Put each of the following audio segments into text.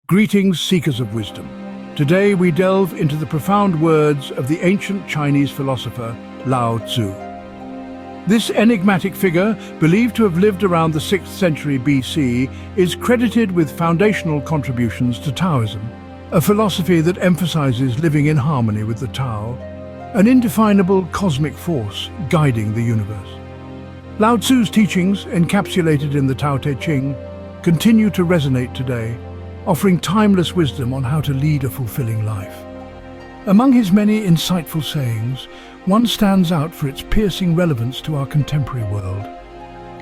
Greetings, seekers of wisdom. Today we delve into the profound words of the ancient Chinese philosopher Lao Tzu. This enigmatic figure, believed to have lived around the 6th century BC, is credited with foundational contributions to Taoism, a philosophy that emphasizes living in harmony with the Tao, an indefinable cosmic force guiding the universe. Lao Tzu's teachings, encapsulated in the Tao Te Ching, continue to resonate today, offering timeless wisdom on how to lead a fulfilling life. Among his many insightful sayings, one stands out for its piercing relevance to our contemporary world.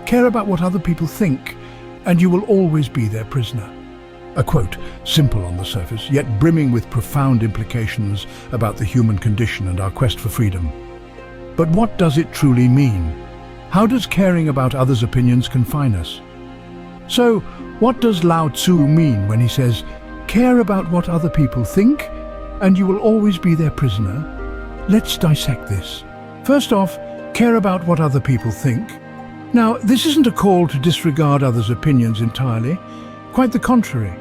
Care about what other people think, and you will always be their prisoner. A quote, simple on the surface, yet brimming with profound implications about the human condition and our quest for freedom. But what does it truly mean? How does caring about others' opinions confine us? So, what does Lao Tzu mean when he says, care about what other people think, and you will always be their prisoner? Let's dissect this. First off, care about what other people think. Now, this isn't a call to disregard others' opinions entirely. Quite the contrary.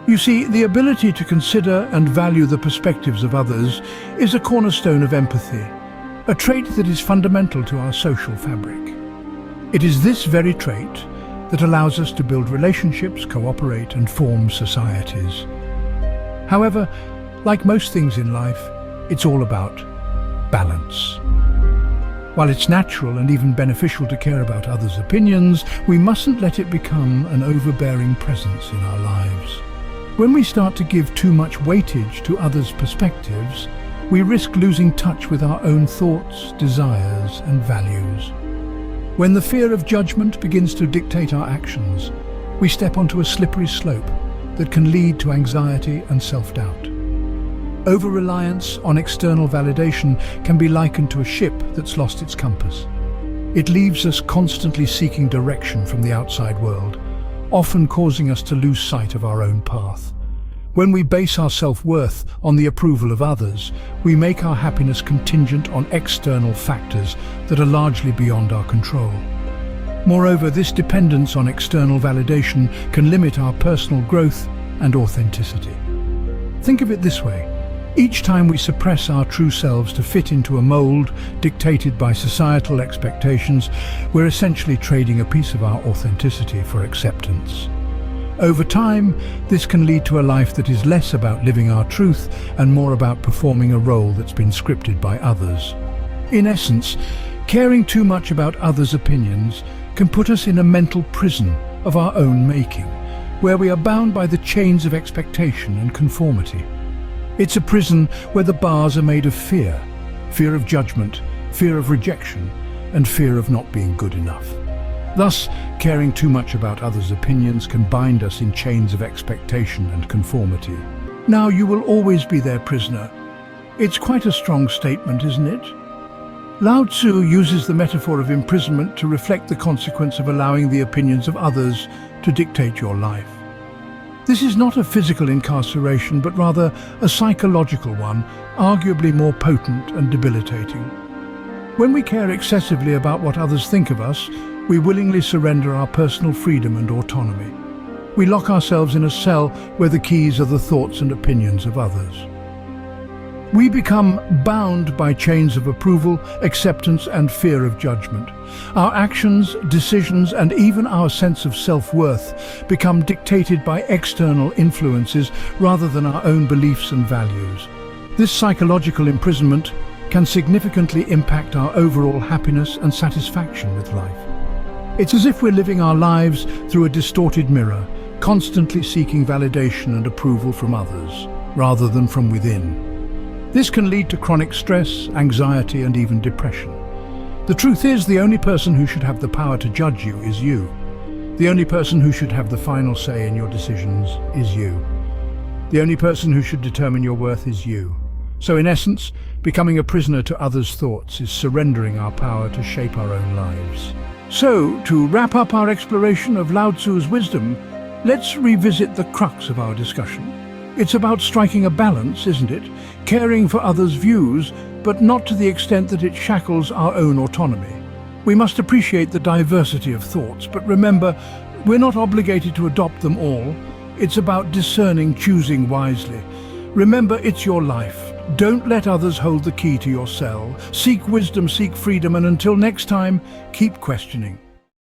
You see, the ability to consider and value the perspectives of others is a cornerstone of empathy, a trait that is fundamental to our social fabric. It is this very trait that allows us to build relationships, cooperate, and form societies. However, like most things in life, it's all about balance. While it's natural and even beneficial to care about others' opinions, we mustn't let it become an overbearing presence in our lives. When we start to give too much weightage to others' perspectives, we risk losing touch with our own thoughts, desires, and values. When the fear of judgment begins to dictate our actions, we step onto a slippery slope that can lead to anxiety and self-doubt. Over-reliance on external validation can be likened to a ship that's lost its compass. It leaves us constantly seeking direction from the outside world, often causing us to lose sight of our own path. When we base our self-worth on the approval of others, we make our happiness contingent on external factors that are largely beyond our control. Moreover, this dependence on external validation can limit our personal growth and authenticity. Think of it this way. Each time we suppress our true selves to fit into a mold dictated by societal expectations, we're essentially trading a piece of our authenticity for acceptance. Over time, this can lead to a life that is less about living our truth and more about performing a role that's been scripted by others. In essence, caring too much about others' opinions can put us in a mental prison of our own making, where we are bound by the chains of expectation and conformity. It's a prison where the bars are made of fear of judgment, fear of rejection, and fear of not being good enough. Thus, caring too much about others' opinions can bind us in chains of expectation and conformity. Now you will always be their prisoner. It's quite a strong statement, isn't it? Lao Tzu uses the metaphor of imprisonment to reflect the consequence of allowing the opinions of others to dictate your life. This is not a physical incarceration, but rather a psychological one, arguably more potent and debilitating. When we care excessively about what others think of us, we willingly surrender our personal freedom and autonomy. We lock ourselves in a cell where the keys are the thoughts and opinions of others. We become bound by chains of approval, acceptance, and fear of judgment. Our actions, decisions, and even our sense of self-worth become dictated by external influences rather than our own beliefs and values. This psychological imprisonment can significantly impact our overall happiness and satisfaction with life. It's as if we're living our lives through a distorted mirror, constantly seeking validation and approval from others, rather than from within. This can lead to chronic stress, anxiety, and even depression. The truth is, the only person who should have the power to judge you is you. The only person who should have the final say in your decisions is you. The only person who should determine your worth is you. So in essence, becoming a prisoner to others' thoughts is surrendering our power to shape our own lives. So, to wrap up our exploration of Lao Tzu's wisdom, let's revisit the crux of our discussion. It's about striking a balance, isn't it? Caring for others' views, but not to the extent that it shackles our own autonomy. We must appreciate the diversity of thoughts, but remember, we're not obligated to adopt them all. It's about discerning, choosing wisely. Remember, it's your life. Don't let others hold the key to your cell. Seek wisdom, seek freedom, and until next time, keep questioning.